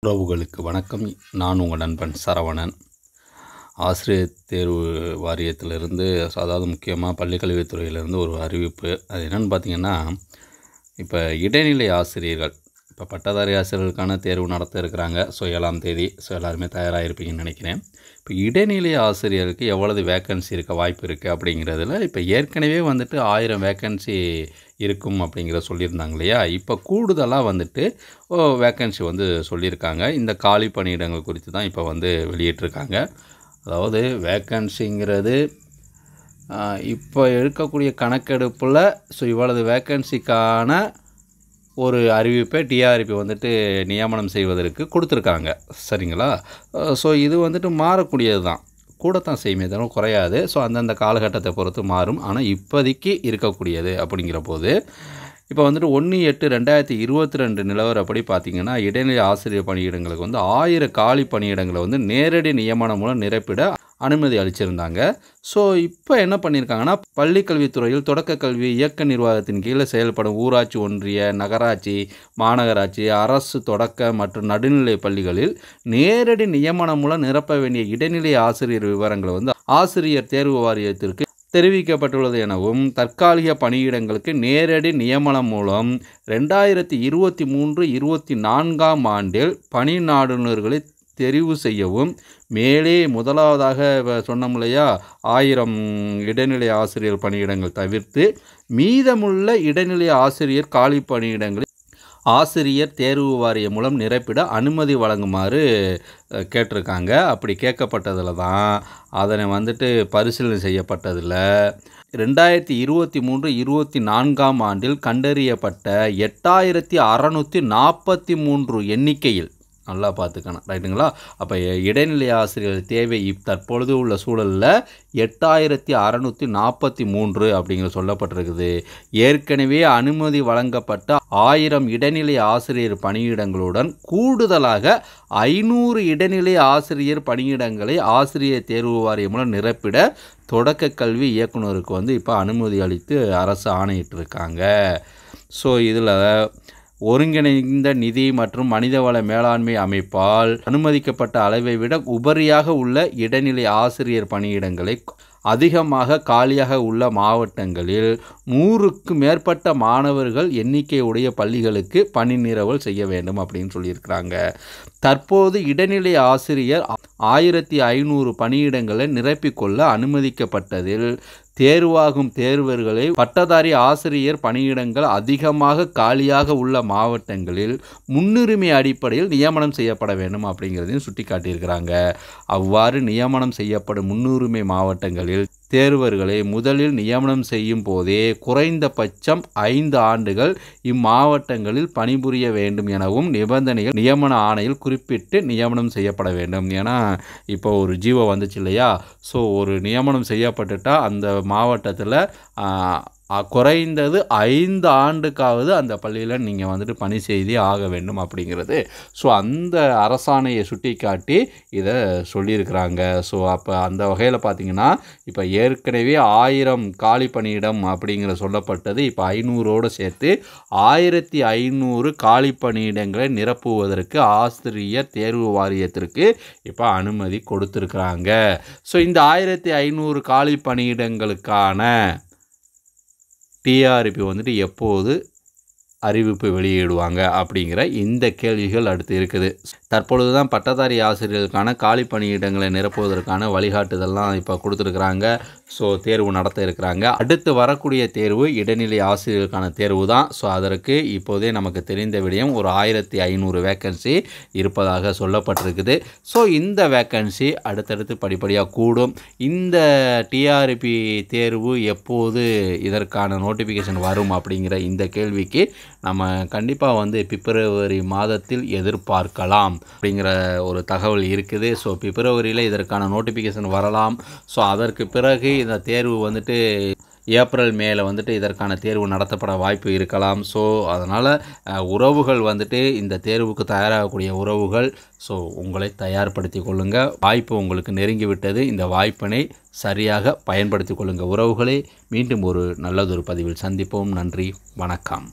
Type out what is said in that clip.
உறவுகளுக்கு வணக்கம். நான் உங்கள் நண்பன் சரவணன். ஆசிரியர் தேர்வு வாரியத்திலிருந்து, அதாவது முக்கியமாக பள்ளிக்கல்வித்துறையிலேருந்து ஒரு அறிவிப்பு. அது என்னென்னு பார்த்தீங்கன்னா, இப்போ இடைநிலை ஆசிரியர்கள், இப்போ பட்டதாரி ஆசிரியர்களுக்கான தேர்வு நடத்த இருக்கிறாங்க. 7ஆம் தேதி. எல்லாருமே தயாராக இருப்பீங்கன்னு நினைக்கிறேன். இப்போ இடைநிலை ஆசிரியருக்கு எவ்வளவு வேக்கன்சி இருக்க வாய்ப்பு இருக்குது அப்படிங்கிறதுல, இப்போ ஏற்கனவே 1000 வேக்கன்சி இருக்கும் அப்படிங்கிற சொல்லியிருந்தாங்க இல்லையா? இப்போ கூடுதலாக வேக்கன்சி சொல்லியிருக்காங்க. இந்த காலி பணியிடங்கள் குறித்து தான் இப்போ வெளியிட்டிருக்காங்க. அதாவது வேக்கன்சிங்கிறது இப்போ இருக்கக்கூடிய கணக்கெடுப்பில் இவ்வளவு வேக்கன்சிக்கான ஒரு அறிவிப்பை டிஆர்பி நியமனம் செய்வதற்கு கொடுத்துருக்காங்க. சரிங்களா? இது மாறக்கூடியது தான், கூடத்தான் செய்யுமே தவிர குறையாது. அந்தந்த காலகட்டத்தை பொறுத்து மாறும். ஆனால் இப்போதைக்கு இருக்கக்கூடியது அப்படிங்கிற போது இப்போ 1/8/2022 நிலவரப்படி பார்த்திங்கன்னா, இடைநிலை ஆசிரியர் பணியிடங்களுக்கு 1000 காலி பணியிடங்களை நேரடி நியமனம் மூலம் நிரப்பிட அனுமதி அளிச்சிருந்தாங்க. இப்போ என்ன பண்ணியிருக்காங்கன்னா, பள்ளிக்கல்வித்துறையில் தொடக்க கல்வி இயக்க நிர்வாகத்தின் கீழே செயல்படும் ஊராட்சி, ஒன்றிய, நகராட்சி, மாநகராட்சி, அரசு தொடக்க மற்றும் நடுநிலை பள்ளிகளில் நேரடி நியமனம் மூலம் நிரப்ப வேண்டிய இடைநிலை ஆசிரியர் விவரங்களை ஆசிரியர் தேர்வு வாரியத்திற்கு தெரிவிக்கப்பட்டுள்ளது எனவும், தற்காலிக பணியிடங்களுக்கு நேரடி நியமனம் மூலம் 2023-24ஆம் ஆண்டில் பணி நாடுனர்களை தெரிவு செய்யவும், மேலே முதலாவதாக சொன்னோம் இல்லையா, 1000 இடைநிலை ஆசிரியர் பணியிடங்கள் தவிர்த்து மீதமுள்ள இடைநிலை ஆசிரியர் காலி பணியிடங்களை ஆசிரியர் தேர்வு வாரியம் மூலம் நிரப்பிட அனுமதி வழங்குமாறு கேட்டிருக்காங்க. அப்படி கேட்கப்பட்டதில் தான் அதனை பரிசீலனை செய்யப்பட்டதில் 2023-24ஆம் ஆண்டில் கண்டறியப்பட்ட 8643 எண்ணிக்கையில், நல்லா பார்த்துக்கணும், ரைட்டுங்களா? அப்போ இடைநிலை ஆசிரியர் தேவை தற்பொழுது உள்ள சூழலில் 8643 அப்படிங்கிற சொல்லப்பட்டிருக்குது. ஏற்கனவே அனுமதி வழங்கப்பட்ட 1000 இடைநிலை ஆசிரியர் பணியிடங்களுடன் கூடுதலாக 500 இடைநிலை ஆசிரியர் பணியிடங்களை ஆசிரியர் தேர்வு வாரியம் மூலம் நிரப்பிட தொடக்க கல்வி இயக்குநருக்கு இப்போ அனுமதி அளித்து அரசு ஆணையிட்டிருக்காங்க. இதில் ஒருங்கிணைந்த நிதி மற்றும் மனிதவள மேலாண்மை அமைப்பால் அனுமதிக்கப்பட்ட அளவை விட உபரியாக உள்ள இடைநிலை ஆசிரியர் பணியிடங்களை அதிகமாக காலியாக உள்ள மாவட்டங்களில் 100க்கு மேற்பட்ட மாணவர்கள் எண்ணிக்கையுடைய பள்ளிகளுக்கு பணி நிரவல் செய்ய வேண்டும் அப்படின்னு சொல்லியிருக்கிறாங்க. தற்போது இடைநிலை ஆசிரியர் 1500 பணியிடங்களை நிரப்பிக்கொள்ள அனுமதிக்கப்பட்டதில் தேர்வாகும் தேர்வர்களை பட்டதாரி ஆசிரியர் பணியிடங்கள் அதிகமாக காலியாக உள்ள மாவட்டங்களில் முன்னுரிமை அடிப்படையில் நியமனம் செய்யப்பட வேண்டும் அப்படிங்கிறதையும் சுட்டி காட்டியிருக்கிறாங்க. அவ்வாறு நியமனம் செய்யப்படும் முன்னுரிமை மாவட்டங்களில் தேர்வர்களை முதலில் நியமனம் செய்யும் போதே குறைந்தபட்சம் 5 ஆண்டுகள் இம்மாவட்டங்களில் பணிபுரிய வேண்டும் எனவும் நிபந்தனைகள் நியமன ஆணையில் குறிப்பிட்டு நியமனம் செய்யப்பட வேண்டும். ஏன்னா இப்போ ஒரு ஜீவோ வந்துச்சு இல்லையா? ஒரு நியமனம் செய்யப்பட்டுட்டா அந்த மாவட்டத்தில் குறைந்தது 5 ஆண்டுக்காவது அந்த பள்ளியில் நீங்கள் பணி செய்து ஆக வேண்டும் அப்படிங்கிறது. அந்த அரசாணையை சுட்டி காட்டி இதை சொல்லியிருக்கிறாங்க. அப்போ அந்த வகையில் பார்த்திங்கன்னா, இப்போ ஏற்கனவே 1000 காலி பணியிடம் அப்படிங்கிற சொல்லப்பட்டது இப்போ 500ஓடு சேர்த்து 1500 காலி பணியிடங்களை நிரப்புவதற்கு ஆசிரியர் தேர்வு வாரியத்திற்கு இப்போ அனுமதி கொடுத்துருக்குறாங்க. இந்த 1500 காலி பணியிடங்களுக்கான டிஆர்பி எப்போது அறிவிப்பு வெளியிடுவாங்க அப்படிங்கிற இந்த கேள்விகள் அடுத்து இருக்குது. தற்பொழுது தான் பட்டதாரி ஆசிரியர்களுக்கான காலி பணியிடங்களை நிரப்புவதற்கான வழிகாட்டுதல்லாம் இப்போ கொடுத்துருக்குறாங்க. தேர்வு நடத்த இருக்கிறாங்க. அடுத்து வரக்கூடிய தேர்வு இடைநிலை ஆசிரியர்களுக்கான தேர்வு தான். அதற்கு இப்போதே நமக்கு தெரிந்த விடயம் ஒரு 1500 வேக்கன்சி இருப்பதாக சொல்லப்பட்டிருக்குது. இந்த வேக்கன்சி அடுத்தடுத்து படிப்படியாக கூடும். இந்த டிஆர்பி தேர்வு எப்போது இதற்கான நோட்டிஃபிகேஷன் வரும் அப்படிங்கிற இந்த கேள்விக்கு நம்ம கண்டிப்பாக பிப்ரவரி மாதத்தில் எதிர்பார்க்கலாம் அப்படிங்கிற ஒரு தகவல் இருக்குது. பிப்ரவரியில் இதற்கான நோட்டிஃபிகேஷன் வரலாம். அதற்கு பிறகு இந்த தேர்வு ஏப்ரல் மேல இதற்கான தேர்வு நடத்தப்பட வாய்ப்பு இருக்கலாம். அதனால் உறவுகள் இந்த தேர்வுக்கு தயாராகக்கூடிய உறவுகள் உங்களை தயார்படுத்தி கொள்ளுங்கள். வாய்ப்பு உங்களுக்கு நெருங்கிவிட்டது. இந்த வாய்ப்பினை சரியாக பயன்படுத்தி கொள்ளுங்கள் உறவுகளே. மீண்டும் ஒரு நல்லதொரு பதிவில் சந்திப்போம். நன்றி, வணக்கம்.